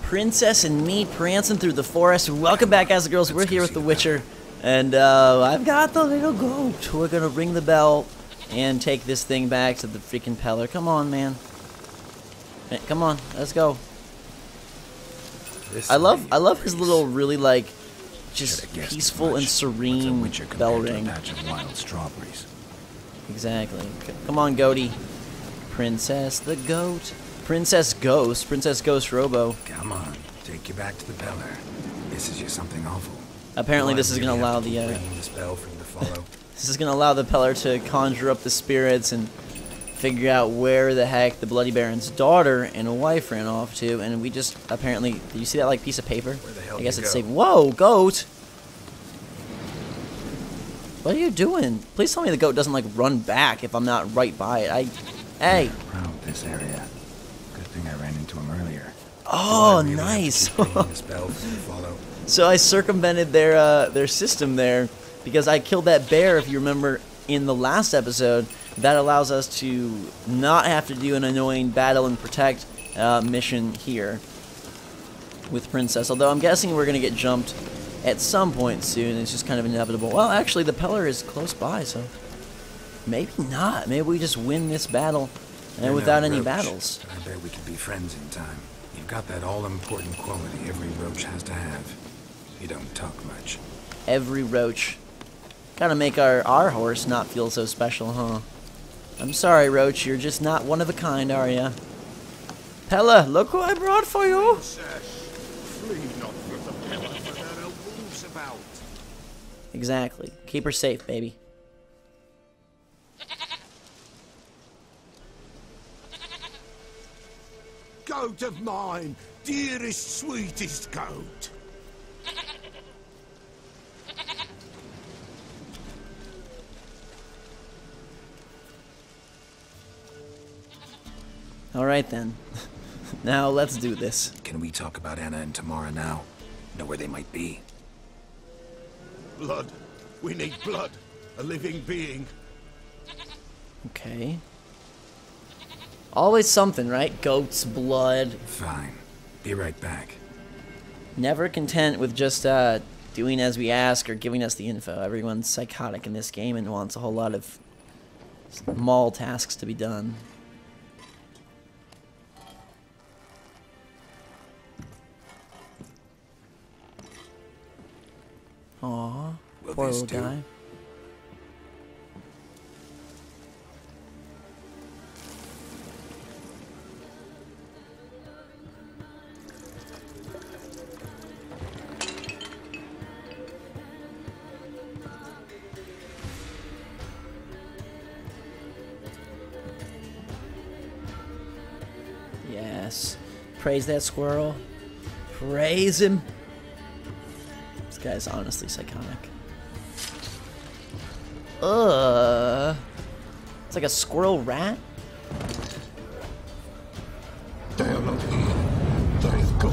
Princess and me prancing through the forest. Welcome back, guys and girls. We're here with The Witcher, and I've got the little goat. We're gonna ring the bell and take this thing back to the freaking Pellar. Come on, man. Come on, let's go. I love his little, really like, just peaceful and serene bell ring. Exactly. Come on, goaty. Princess the goat. Princess Ghost. Princess GhostRobo. Come on, take you back to the Pellar. This is just something awful. Apparently, this is gonna allow the this bell for you to follow. This is gonna allow the Pellar to conjure up the spirits and figure out where the heck the Bloody Baron's daughter and wife ran off to, and we just apparently. Did you see that like piece of paper? Where the hell I guess it's go? safe. Whoa, goat! What are you doing? Please tell me the goat doesn't like run back if I'm not right by it. Hey. Around this area. Good thing I ran into him earlier. Oh, nice. This bell for you to follow. So I circumvented their system there because I killed that bear. If you remember in the last episode, that allows us to not have to do an annoying battle and protect mission here with Princess. Although I'm guessing we're gonna get jumped at some point soon. It's just kind of inevitable. Well, actually, the Pellar is close by, so maybe not. Maybe we just win this battle without any battles. I bet we could be friends in time. You've got that all-important quality every roach has to have. You don't talk much. Every roach. Gotta make our horse not feel so special, huh? I'm sorry, Roach. You're just not one of a kind, are ya? Pellar, look who I brought for you! Princess, flee not from the Pellar, for there are wolves about. Exactly. Keep her safe, baby. Goat of mine, dearest, sweetest goat. Alright then. Now let's do this. Can we talk about Anna and Tamara now? Know where they might be? Blood. We need blood. A living being. Okay. Always something, right? Goat's blood. Fine. Be right back. Never content with just doing as we ask or giving us the info. Everyone's psychotic in this game and wants a whole lot of small tasks to be done. Aww, poor little guy. Yes. Praise that squirrel. Praise him. This guy's honestly psychotic. It's like a squirrel rat? They are not here. There is God.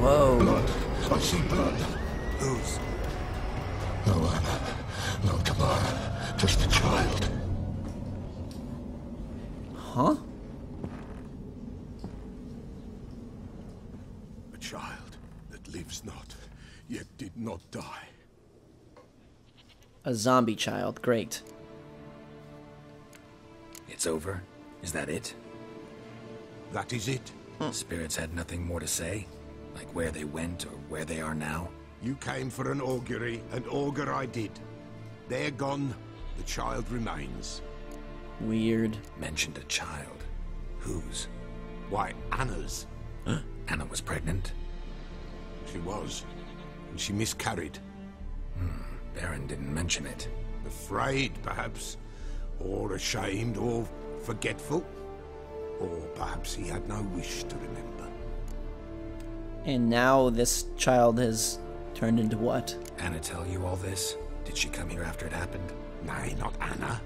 Whoa. Blood. I see blood. Whose? No Anna. No Tamara. Just a child. Huh? A child that lives not, yet did not die. A zombie child. Great. It's over? Is that it? That is it. Spirits had nothing more to say? Like where they went or where they are now? You came for an augury, and augur I did. They're gone. The child remains. Weird. Mentioned a child. Whose? Why, Anna's. Anna was pregnant? She was. And she miscarried. Baron didn't mention it. Afraid, perhaps. Or ashamed, or forgetful. Or perhaps he had no wish to remember. And now this child has turned into what? Anna tell you all this? Did she come here after it happened? Nay, not Anna.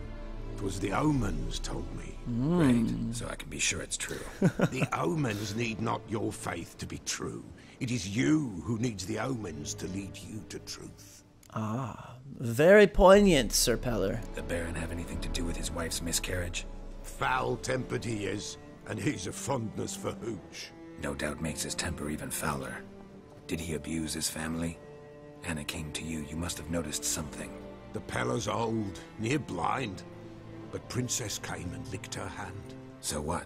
'Twas the omens told me. Great, so I can be sure it's true. The omens need not your faith to be true. It is you who needs the omens to lead you to truth. Ah, very poignant, Sir Pellar. The Baron have anything to do with his wife's miscarriage? Foul-tempered he is, and he's a fondness for hooch. No doubt makes his temper even fouler. Did he abuse his family? Anna came to you. You must have noticed something. The Pellar's old, near blind. But Princess came and licked her hand. So what?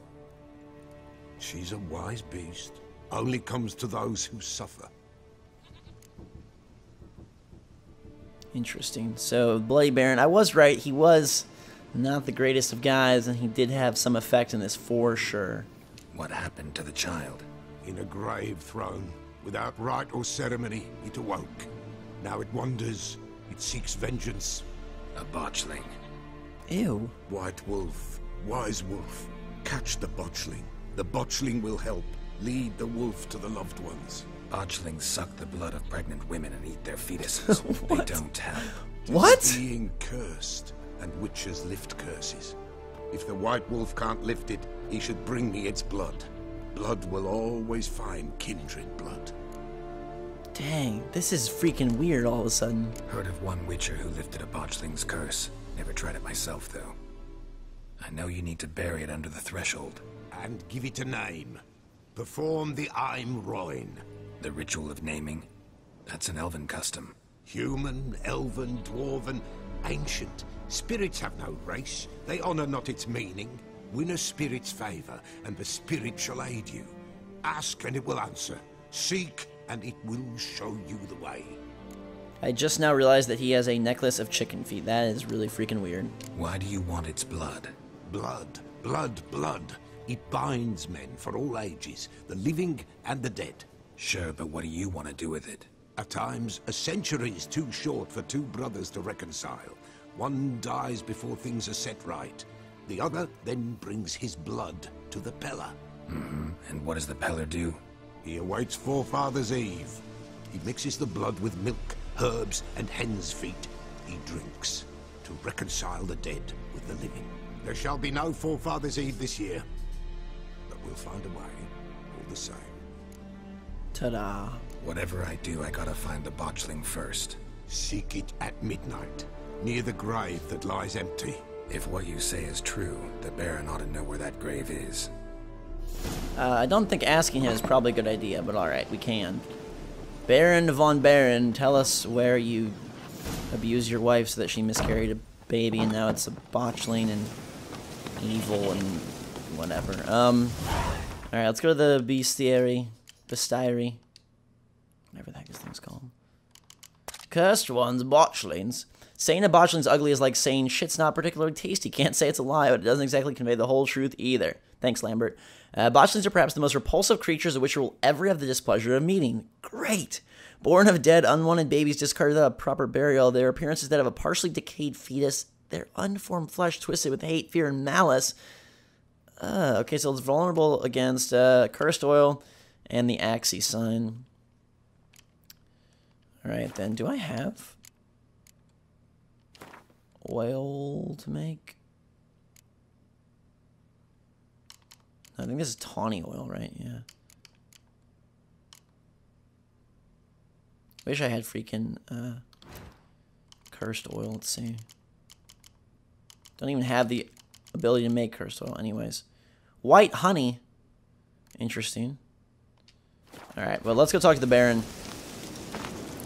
She's a wise beast. Only comes to those who suffer. Interesting. So, Bloody Baron, I was right. He was not the greatest of guys, and he did have some effect in this for sure. What happened to the child? In a grave thrown, without rite or ceremony, it awoke. Now it wanders. It seeks vengeance. A botchling. Ew. White wolf, wise wolf, catch the botchling. The botchling will help. Lead the wolf to the loved ones. Botchlings suck the blood of pregnant women and eat their fetuses. They don't help. What? Being cursed, and witches lift curses. If the white wolf can't lift it, he should bring me its blood. Blood will always find kindred blood. Dang, this is freaking weird all of a sudden. Heard of one witcher who lifted a botchling's curse. Never tried it myself, though. I know you need to bury it under the threshold. And give it a name. Perform the Aim Roin. The ritual of naming? That's an elven custom. Human, elven, dwarven, ancient. Spirits have no race. They honor not its meaning. Win a spirit's favor, and the spirit shall aid you. Ask, and it will answer. Seek, and it will show you the way. I just now realized that he has a necklace of chicken feet. That is really freaking weird. Why do you want its blood? Blood, blood, blood. It binds men for all ages, the living and the dead. Sure, but what do you want to do with it? At times, a century is too short for two brothers to reconcile. One dies before things are set right. The other then brings his blood to the Pellar. And what does the Pellar do? He awaits Forefathers' Eve. He mixes the blood with milk, herbs, and hen's feet. He drinks to reconcile the dead with the living. There shall be no Forefathers' Eve this year, but we'll find a way, all the same. Ta-da. Whatever I do, I gotta find the botchling first. Seek it at midnight, near the grave that lies empty. If what you say is true, the Baron ought to know where that grave is. I don't think asking him is probably a good idea, but alright, we can. Baron von Baron, tell us where you abused your wife so that she miscarried a baby and now it's a botchling and evil and whatever. Alright, let's go to the bestiary, whatever the heck this thing's called. Cursed ones, botchlings. Saying a botchling's ugly is like saying shit's not particularly tasty. Can't say it's a lie, but it doesn't exactly convey the whole truth either. Thanks, Lambert. Botchlings are perhaps the most repulsive creatures a witcher will ever have the displeasure of meeting. Great! Born of dead, unwanted babies discarded without proper burial, their appearance is that of a partially decayed fetus, their unformed flesh twisted with hate, fear, and malice. Okay, so it's vulnerable against cursed oil and the Axie sign. Alright, then, do I have oil to make? I think this is tawny oil, right? Yeah. Wish I had freaking cursed oil. Let's see. Don't even have the ability to make cursed oil anyways. White honey. Interesting. Alright, well, let's go talk to the Baron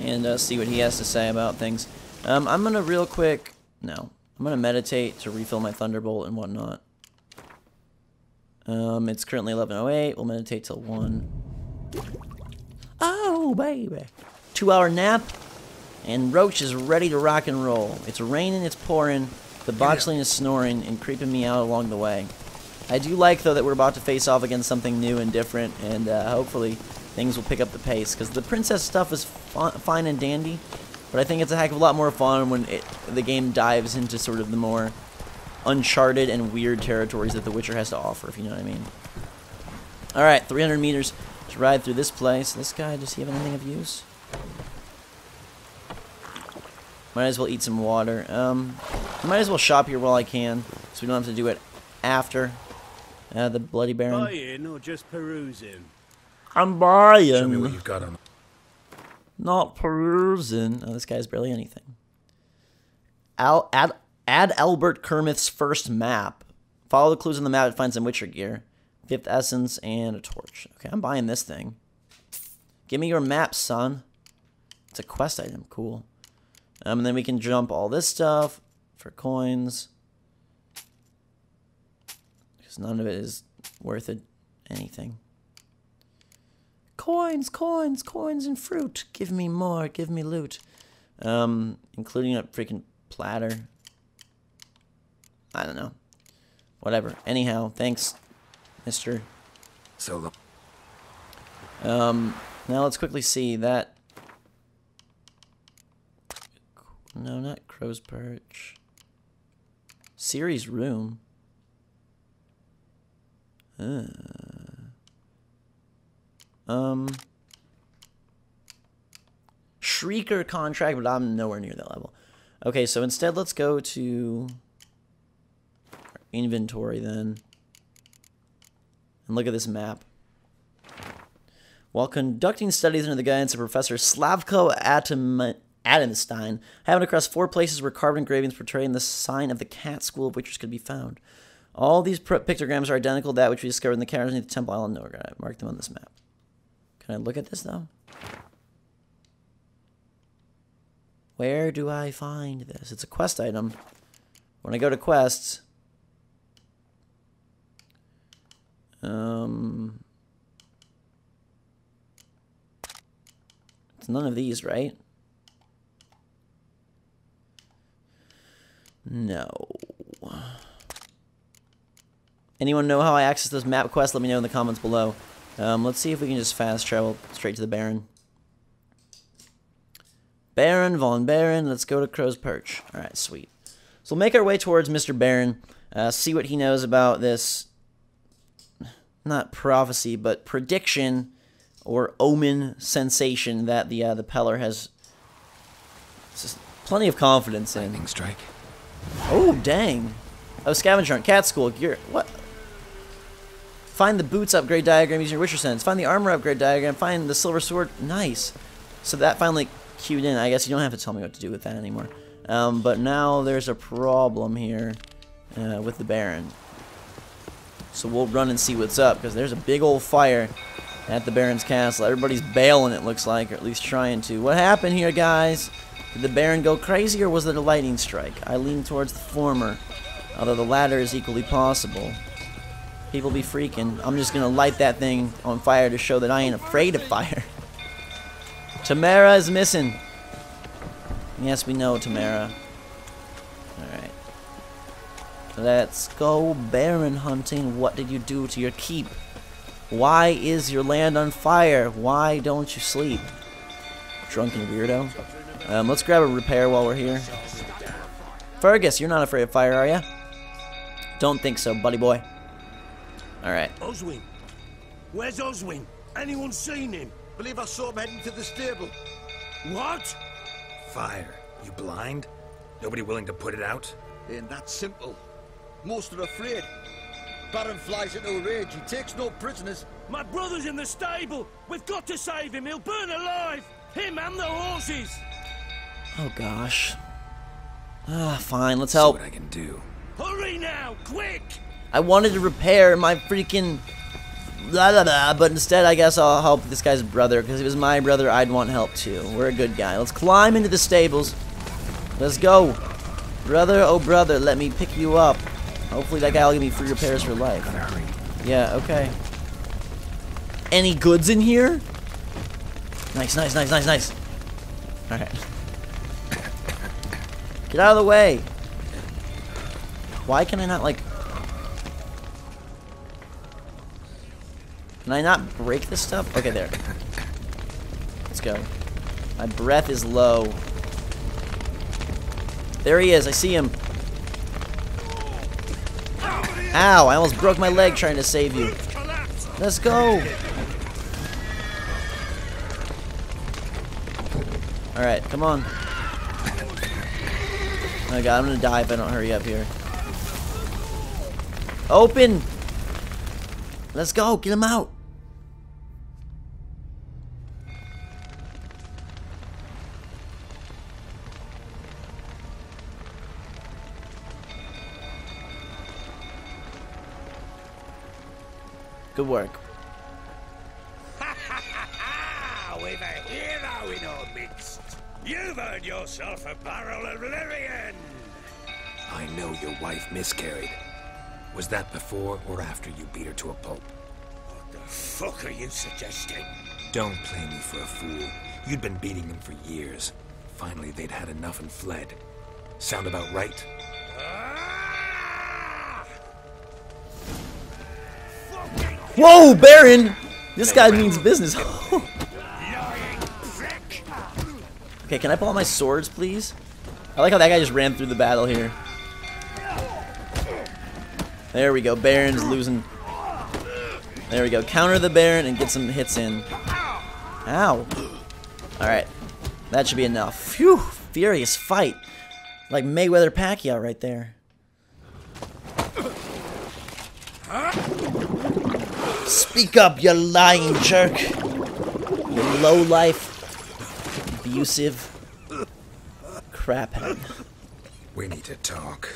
and see what he has to say about things. I'm going to real quick... No. I'm going to meditate to refill my Thunderbolt and whatnot. It's currently 11:08. We'll meditate till 1. Oh, baby. 2-hour nap. And Roach is ready to rock and roll. It's raining, it's pouring. The botchling is snoring and creeping me out along the way. I do like, though, that we're about to face off against something new and different. And hopefully things will pick up the pace. Because the princess stuff is fine and dandy. But I think it's a heck of a lot more fun when the game dives into sort of the more uncharted and weird territories that The Witcher has to offer, if you know what I mean. Alright, 300 meters to ride through this place. This guy, does he have anything of use? Might as well eat some water. Might as well shop here while I can, so we don't have to do it after the Bloody Baron. Buying or just perusing? I'm buying. Show me what you've got on. Not perusing. Oh, this guy's barely anything. Add Albert Kermith's first map. Follow the clues on the map to find some Witcher gear. 5th essence, and a torch. Okay, I'm buying this thing. Give me your map, son. It's a quest item. Cool. And then we can jump all this stuff for coins. Because none of it is worth it. Anything. Coins, coins, coins and fruit. Give me more. Give me loot. Including a freaking platter. I don't know. Whatever. Anyhow, thanks, mister. Solo. Now let's quickly see that. No, not Crow's Perch. Ciri's room. Shrieker contract, but I'm nowhere near that level. Okay, so instead let's go to our inventory then. And look at this map. While conducting studies under the guidance of Professor Slavko Adamstein, happened across 4 places where carved engravings portraying the sign of the cat school of witches could be found. All these pictograms are identical to that which we discovered in the caverns beneath the Temple Island Nilfgaard. I marked them on this map. Can I look at this, though? Where do I find this? It's a quest item. When I go to quests... It's none of these, right? No. Anyone know how I access this map quest? Let me know in the comments below. Let's see if we can just fast travel straight to the Baron. Baron, Von Baron, let's go to Crow's Perch. Alright, sweet. So we'll make our way towards Mr. Baron, see what he knows about this, not prophecy, but prediction or omen sensation that the Pellar has plenty of confidence in. Lightning strike. Oh, dang. Oh, scavenger hunt, cat school, gear, what? Find the boots upgrade diagram using your Witcher sense. Find the armor upgrade diagram. Find the silver sword. Nice. So that finally queued in. I guess you don't have to tell me what to do with that anymore. But now there's a problem here with the Baron. So we'll run and see what's up, because there's a big old fire at the Baron's castle. Everybody's bailing, it looks like, or at least trying to. What happened here, guys? Did the Baron go crazy, or was it a lightning strike? I lean towards the former, although the latter is equally possible. People be freaking. I'm just gonna light that thing on fire to show that I ain't afraid of fire. Tamara is missing. Yes, we know Tamara. Alright. Let's go Baron hunting. What did you do to your keep? Why is your land on fire? Why don't you sleep? Drunken weirdo. Let's grab a repair while we're here. Fergus, you're not afraid of fire, are ya? Don't think so, buddy boy. Alright. Oswin. Where's Oswin? Anyone seen him? Believe I saw him heading to the stable. What? Fire. You blind? Nobody willing to put it out? Ain't that simple. Most are afraid. Baron flies into a rage. He takes no prisoners. My brother's in the stable. We've got to save him. He'll burn alive. Him and the horses. Oh gosh. Fine, let's See help. what I can do. Hurry now, quick! I wanted to repair my freaking blah blah blah, but instead I guess I'll help this guy's brother, because if it was my brother, I'd want help too. We're a good guy. Let's climb into the stables. Let's go. Brother, oh brother, let me pick you up. Hopefully that guy will give me free repairs for life. Gotta hurry. Yeah, okay. Any goods in here? Nice, nice, nice, nice, nice. Alright. Get out of the way. Why can I not, like... Can I not break this stuff? Okay, there. Let's go. My breath is low. There he is. I see him. Ow, I almost broke my leg trying to save you. Let's go. Alright, come on. Oh my god, I'm gonna die if I don't hurry up here. Open! Let's go, get him out! Good work. We've a hero in our midst. You've earned yourself a barrel of Lyrian. I know your wife miscarried. Was that before or after you beat her to a pulp? What the fuck are you suggesting? Don't play me for a fool. You'd been beating them for years. Finally, they'd had enough and fled. Sound about right? Ah! Whoa, Baron! This guy means business. Okay, can I pull out my swords, please? I like how that guy just ran through the battle here. There we go. Baron's losing. There we go. Counter the Baron and get some hits in. Ow. Alright. That should be enough. Phew. Furious fight. Like Mayweather Pacquiao right there. Speak up, you lying jerk. You lowlife. Abusive. Craphead. We need to talk.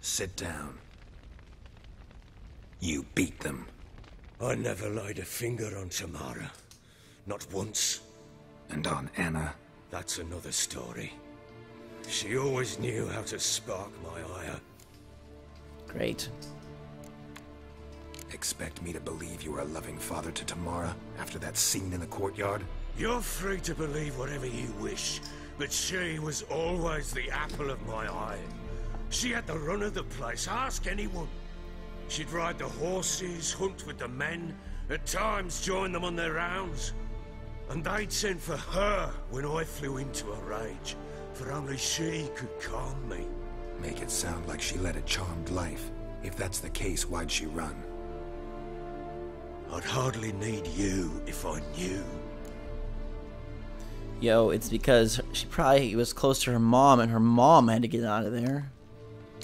Sit down. You beat them. I never laid a finger on Tamara. Not once. And on Anna? That's another story. She always knew how to spark my ire. Great. Expect me to believe you were a loving father to Tamara after that scene in the courtyard? You're free to believe whatever you wish, but she was always the apple of my eye. She had the run of the place, ask anyone. She'd ride the horses, hunt with the men, at times join them on their rounds. And they'd send for her when I flew into a rage, for only she could calm me. Make it sound like she led a charmed life. If that's the case, why'd she run? I'd hardly need you if I knew. Yo, it's because she probably was close to her mom and her mom had to get out of there.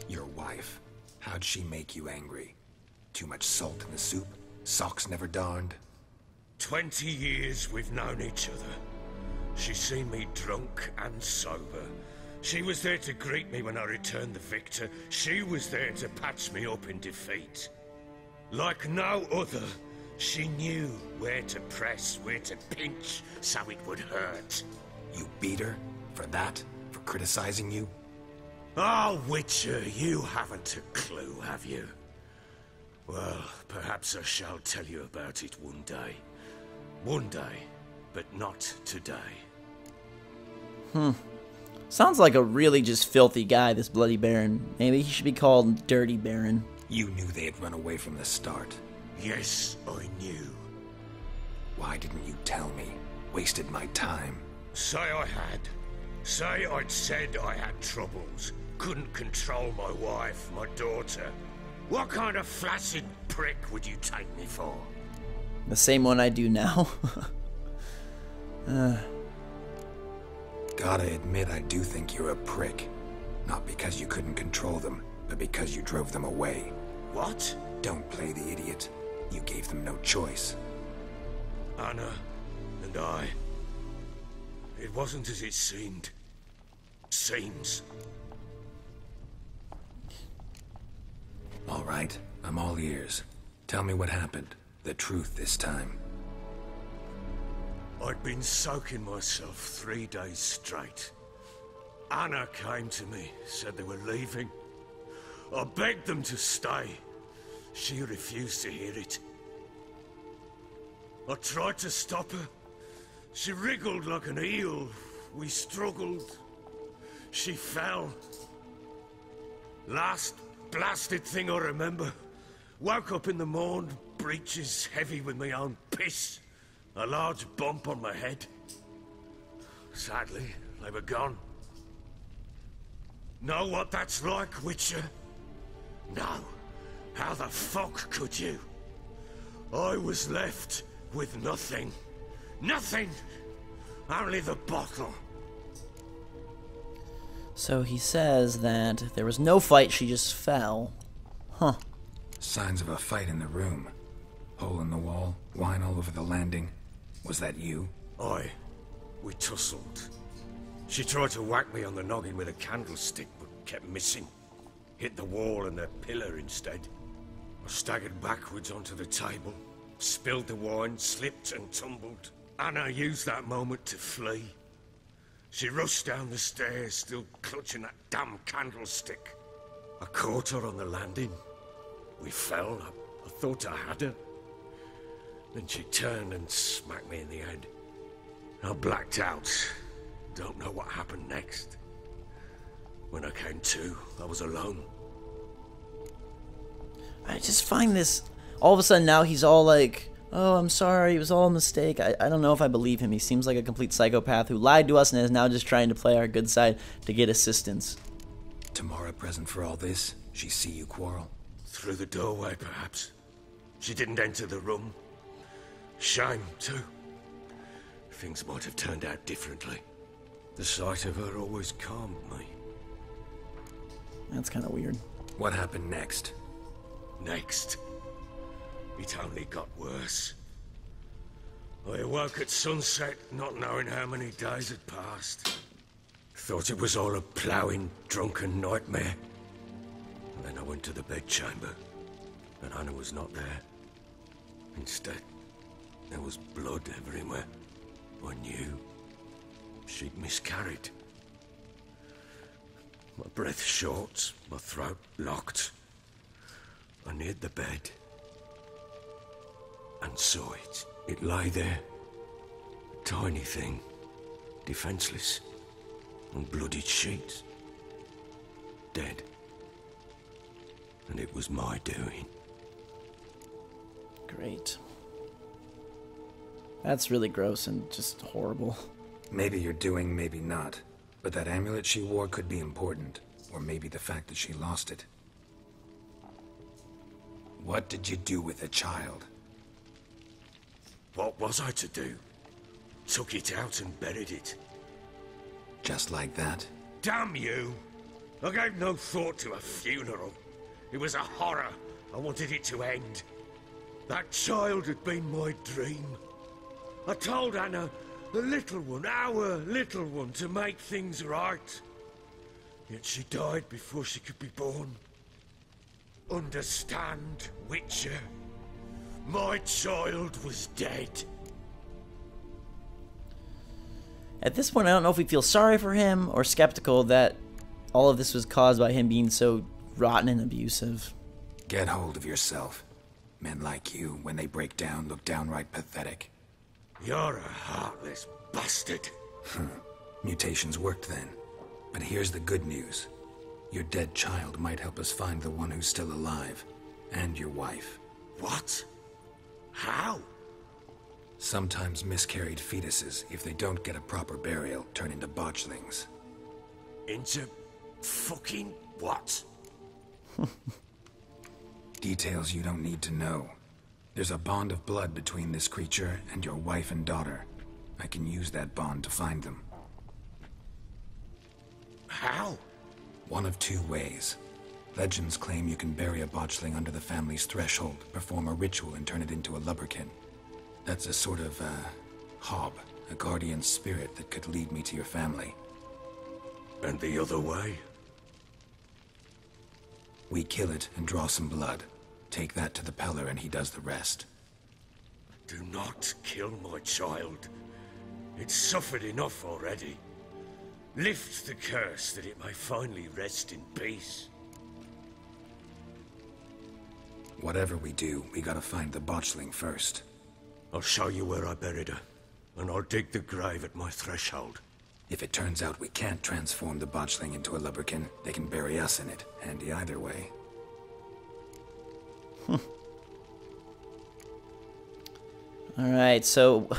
Your wife. How'd she make you angry? Too much salt in the soup? Socks never darned? 20 years we've known each other. She's seen me drunk and sober. She was there to greet me when I returned the victor. She was there to patch me up in defeat. Like no other, she knew where to press, where to pinch, so it would hurt. You beat her? For that? For criticizing you? Oh, Witcher, you haven't a clue, have you? Well, perhaps I shall tell you about it one day. One day, but not today. Sounds like a really just filthy guy, this Bloody Baron. Maybe he should be called Dirty Baron. You knew they had run away from the start. Yes, I knew. Why didn't you tell me? Wasted my time. Say I had. Say I'd said I had troubles. Couldn't control my wife, my daughter. What kind of flaccid prick would you take me for? The same one I do now. Gotta admit, I do think you're a prick. Not because you couldn't control them, but because you drove them away. What? Don't play the idiot. You gave them no choice. Anna and I. It wasn't as it seemed. Seems. All right, I'm all ears. Tell me what happened. The truth this time. I'd been soaking myself 3 days straight. Anna came to me, said they were leaving. I begged them to stay. She refused to hear it. I tried to stop her. She wriggled like an eel. We struggled. She fell. Last blasted thing I remember. Woke up in the morn, breeches heavy with my own piss. A large bump on my head. Sadly, they were gone. Know what that's like, Witcher? No. How the fuck could you? I was left with nothing. Nothing! Only the bottle. So he says that there was no fight, she just fell. Huh. Signs of a fight in the room. Hole in the wall, wine all over the landing. Was that you? Aye. We tussled. She tried to whack me on the noggin with a candlestick, but kept missing. Hit the wall and the pillar instead. I staggered backwards onto the table, spilled the wine, slipped and tumbled. Anna used that moment to flee. She rushed down the stairs, still clutching that damn candlestick. I caught her on the landing. We fell. I thought I had her. Then she turned and smacked me in the head. I blacked out. Don't know what happened next. When I came to, I was alone. I just find this... All of a sudden now he's all like, oh, I'm sorry, it was all a mistake. I don't know if I believe him. He seems like a complete psychopath who lied to us and is now just trying to play our good side to get assistance. Tamara present for all this? She see you quarrel? Through the doorway, perhaps. She didn't enter the room. Shame, too. Things might have turned out differently. The sight of her always calmed me. That's kind of weird. What happened next? Next, it only got worse. I awoke at sunset, not knowing how many days had passed. Thought it was all a ploughing, drunken nightmare. And then I went to the bedchamber, and Anna was not there. Instead, there was blood everywhere. I knew she'd miscarried. My breath short, my throat locked. I neared the bed and saw it. It lay there, a tiny thing, defenseless, on bloodied sheets, dead. And it was my doing. Great. That's really gross and just horrible. Maybe you're doing, maybe not. But that amulet she wore could be important. Or maybe the fact that she lost it. What did you do with the child? What was I to do? Took it out and buried it. Just like that? Damn you! I gave no thought to a funeral. It was a horror. I wanted it to end. That child had been my dream. I told Anna, the little one, our little one, to make things right. Yet she died before she could be born. Understand, Witcher? My child was dead. At this point, I don't know if we feel sorry for him or skeptical that all of this was caused by him being so rotten and abusive. Get hold of yourself. Men like you, when they break down, look downright pathetic. You're a heartless bastard. Mutations worked then. But here's the good news. Your dead child might help us find the one who's still alive. And your wife. What? How? Sometimes miscarried fetuses, if they don't get a proper burial, turn into botchlings. Into fucking what? Details you don't need to know. There's a bond of blood between this creature and your wife and daughter. I can use that bond to find them. How? One of two ways. Legends claim you can bury a botchling under the family's threshold, perform a ritual and turn it into a lubberkin. That's a sort of, hob, a guardian spirit that could lead me to your family. And the other way? We kill it and draw some blood. Take that to the Pellar and he does the rest. Do not kill my child. It's suffered enough already. Lift the curse that it may finally rest in peace. Whatever we do, we gotta find the botchling first. I'll show you where I buried her, and I'll dig the grave at my threshold. If it turns out we can't transform the botchling into a lubberkin, they can bury us in it. Handy either way. Alright, so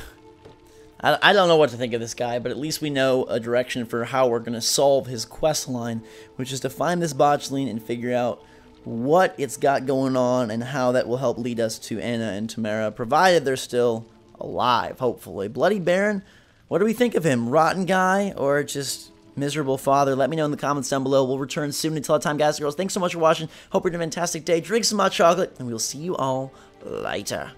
I don't know what to think of this guy, but at least we know a direction for how we're going to solve his quest line, which is to find this botchling and figure out what it's got going on and how that will help lead us to Anna and Tamara, provided they're still alive, hopefully. Bloody Baron, what do we think of him? Rotten guy or just miserable father? Let me know in the comments down below. We'll return soon. Until that time, guys and girls, thanks so much for watching. Hope you're having a fantastic day. Drink some hot chocolate, and we'll see you all later.